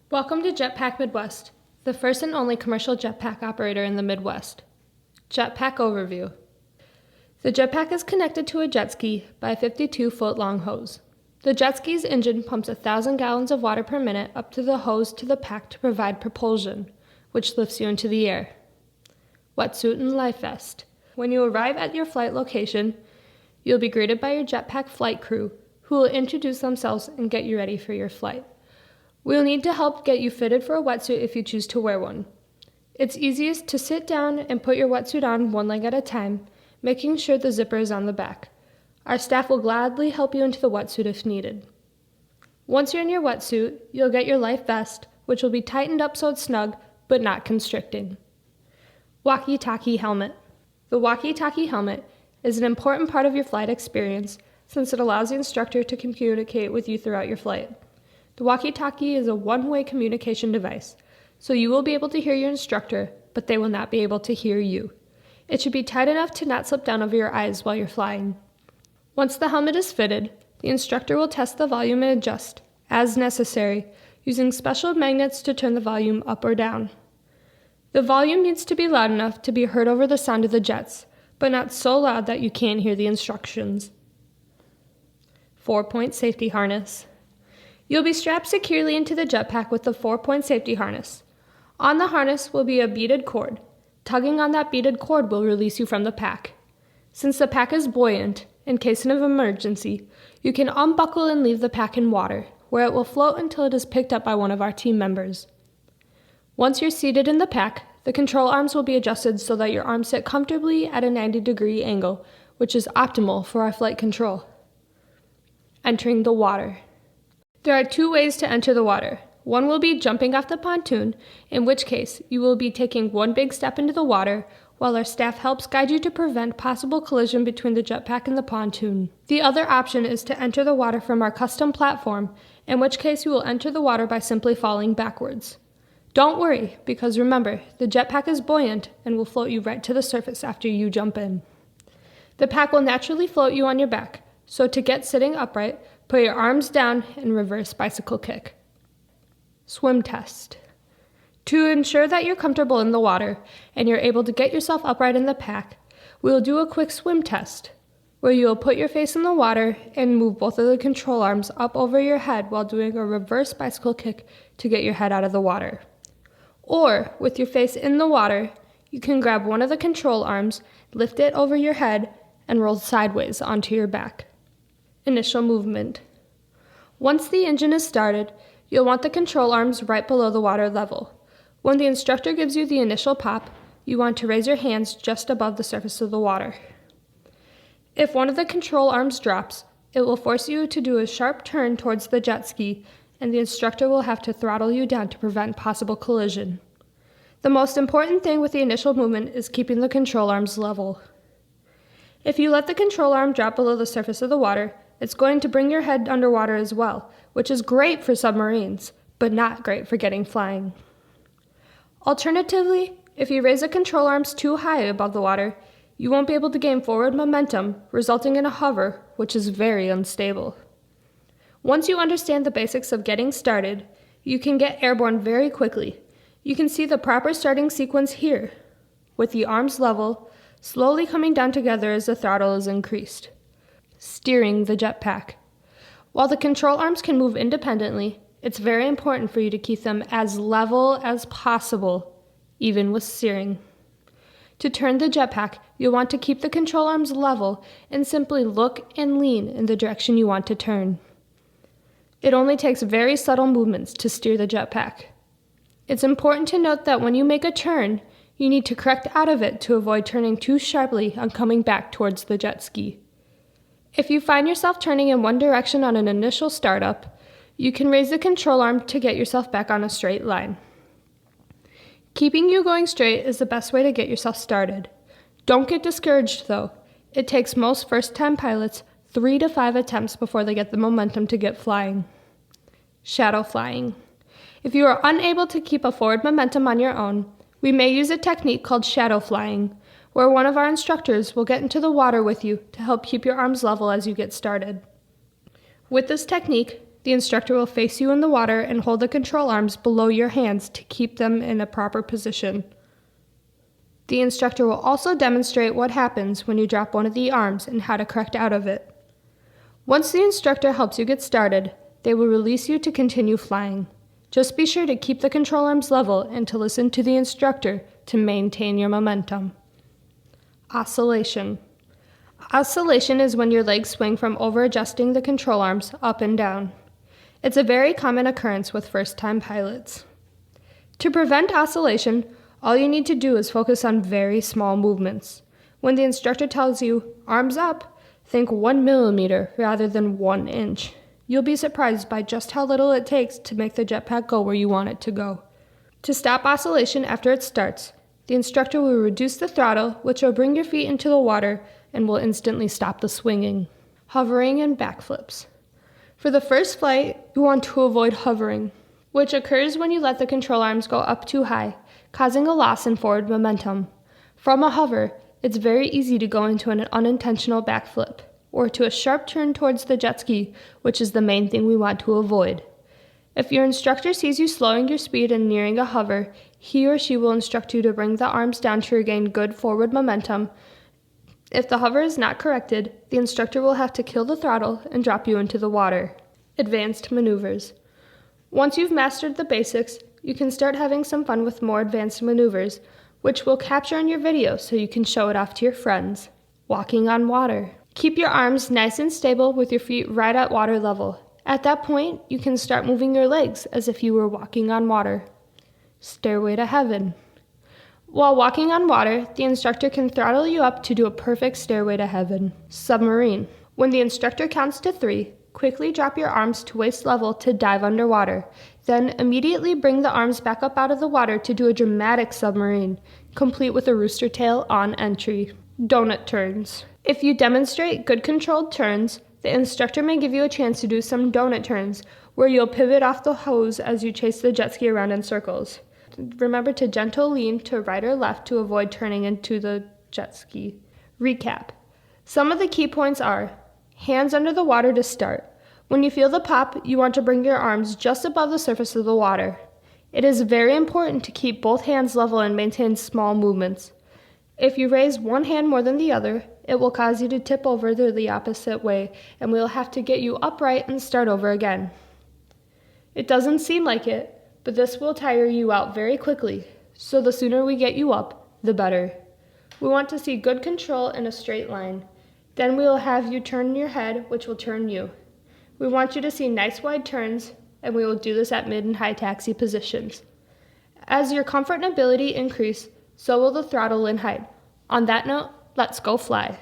Welcome to Jetpack Midwest, the first and only commercial jetpack operator in the Midwest. Jetpack Overview. The jetpack is connected to a jet ski by a 52-foot long hose. The jet ski's engine pumps 1,000 gallons of water per minute up to the hose to the pack to provide propulsion, which lifts you into the air. Wetsuit and life vest. When you arrive at your flight location, you'll be greeted by your jetpack flight crew, who will introduce themselves and get you ready for your flight. We'll need to help get you fitted for a wetsuit if you choose to wear one. It's easiest to sit down and put your wetsuit on one leg at a time, making sure the zipper is on the back. Our staff will gladly help you into the wetsuit if needed. Once you're in your wetsuit, you'll get your life vest, which will be tightened up so it's snug, but not constricting. Walkie-talkie helmet. The walkie-talkie helmet is an important part of your flight experience since it allows the instructor to communicate with you throughout your flight. The walkie-talkie is a one-way communication device, so you will be able to hear your instructor, but they will not be able to hear you. It should be tight enough to not slip down over your eyes while you're flying. Once the helmet is fitted, the instructor will test the volume and adjust, as necessary, using special magnets to turn the volume up or down. The volume needs to be loud enough to be heard over the sound of the jets, but not so loud that you can't hear the instructions. 4-point safety harness. You'll be strapped securely into the jetpack with the 4-point safety harness. On the harness will be a beaded cord. Tugging on that beaded cord will release you from the pack. Since the pack is buoyant, in case of emergency, you can unbuckle and leave the pack in water, where it will float until it is picked up by one of our team members. Once you're seated in the pack, the control arms will be adjusted so that your arms sit comfortably at a 90-degree angle, which is optimal for our flight control. Entering the water. There are 2 ways to enter the water. One will be jumping off the pontoon, in which case you will be taking one big step into the water, while our staff helps guide you to prevent possible collision between the jetpack and the pontoon. The other option is to enter the water from our custom platform, in which case you will enter the water by simply falling backwards. Don't worry, because remember, the jetpack is buoyant and will float you right to the surface after you jump in. The pack will naturally float you on your back, so to get sitting upright, put your arms down and reverse bicycle kick. Swim test. To ensure that you're comfortable in the water and you're able to get yourself upright in the pack, we'll do a quick swim test, where you will put your face in the water and move both of the control arms up over your head while doing a reverse bicycle kick to get your head out of the water. Or, with your face in the water, you can grab one of the control arms, lift it over your head, and roll sideways onto your back. Initial movement. Once the engine is started, you'll want the control arms right below the water level. When the instructor gives you the initial pop, you want to raise your hands just above the surface of the water. If one of the control arms drops, it will force you to do a sharp turn towards the jet ski, and the instructor will have to throttle you down to prevent possible collision. The most important thing with the initial movement is keeping the control arms level. If you let the control arm drop below the surface of the water, it's going to bring your head underwater as well, which is great for submarines, but not great for getting flying. Alternatively, if you raise the control arms too high above the water, you won't be able to gain forward momentum, resulting in a hover, which is very unstable. Once you understand the basics of getting started, you can get airborne very quickly. You can see the proper starting sequence here, with the arms level, slowly coming down together as the throttle is increased. Steering the jetpack. While the control arms can move independently, it's very important for you to keep them as level as possible, even with steering. To turn the jetpack, you'll want to keep the control arms level and simply look and lean in the direction you want to turn. It only takes very subtle movements to steer the jetpack. It's important to note that when you make a turn, you need to correct out of it to avoid turning too sharply on coming back towards the jet ski. If you find yourself turning in one direction on an initial startup, you can raise the control arm to get yourself back on a straight line. Keeping you going straight is the best way to get yourself started. Don't get discouraged though. It takes most first-time pilots 3 to 5 attempts before they get the momentum to get flying. Shadow flying. If you are unable to keep a forward momentum on your own, we may use a technique called shadow flying, where one of our instructors will get into the water with you to help keep your arms level as you get started. With this technique, The instructor will face you in the water and hold the control arms below your hands to keep them in a proper position. The instructor will also demonstrate what happens when you drop one of the arms and how to correct out of it. Once the instructor helps you get started, they will release you to continue flying. Just be sure to keep the control arms level and to listen to the instructor to maintain your momentum. Oscillation. Oscillation is when your legs swing from over-adjusting the control arms up and down. It's a very common occurrence with first-time pilots. To prevent oscillation, all you need to do is focus on very small movements. When the instructor tells you, arms up, think 1 millimeter rather than 1 inch. You'll be surprised by just how little it takes to make the jetpack go where you want it to go. To stop oscillation after it starts, the instructor will reduce the throttle, which will bring your feet into the water and will instantly stop the swinging. Hovering and backflips. For the first flight, you want to avoid hovering, which occurs when you let the control arms go up too high, causing a loss in forward momentum. From a hover, it's very easy to go into an unintentional backflip, or to a sharp turn towards the jet ski, which is the main thing we want to avoid. If your instructor sees you slowing your speed and nearing a hover, he or she will instruct you to bring the arms down to regain good forward momentum. If the hover is not corrected, the instructor will have to kill the throttle and drop you into the water. Advanced maneuvers. Once you've mastered the basics, you can start having some fun with more advanced maneuvers, which we'll capture in your video so you can show it off to your friends. Walking on water. Keep your arms nice and stable with your feet right at water level. At that point, you can start moving your legs as if you were walking on water. Stairway to heaven. While walking on water, the instructor can throttle you up to do a perfect stairway to heaven. Submarine. When the instructor counts to 3, quickly drop your arms to waist level to dive underwater. Then immediately bring the arms back up out of the water to do a dramatic submarine, complete with a rooster tail on entry. Donut turns. If you demonstrate good controlled turns, the instructor may give you a chance to do some donut turns, where you'll pivot off the hose as you chase the jet ski around in circles. Remember to gentle lean to right or left to avoid turning into the jet ski. Recap. Some of the key points are: hands under the water to start. When you feel the pop, you want to bring your arms just above the surface of the water. It is very important to keep both hands level and maintain small movements. If you raise one hand more than the other, it will cause you to tip over the opposite way, and we'll have to get you upright and start over again. It doesn't seem like it, but this will tire you out very quickly, so the sooner we get you up, the better. We want to see good control in a straight line. Then we will have you turn your head, which will turn you. We want you to see nice wide turns, and we will do this at mid and high taxi positions. As your comfort and ability increase, so will the throttle and height. On that note, let's go fly.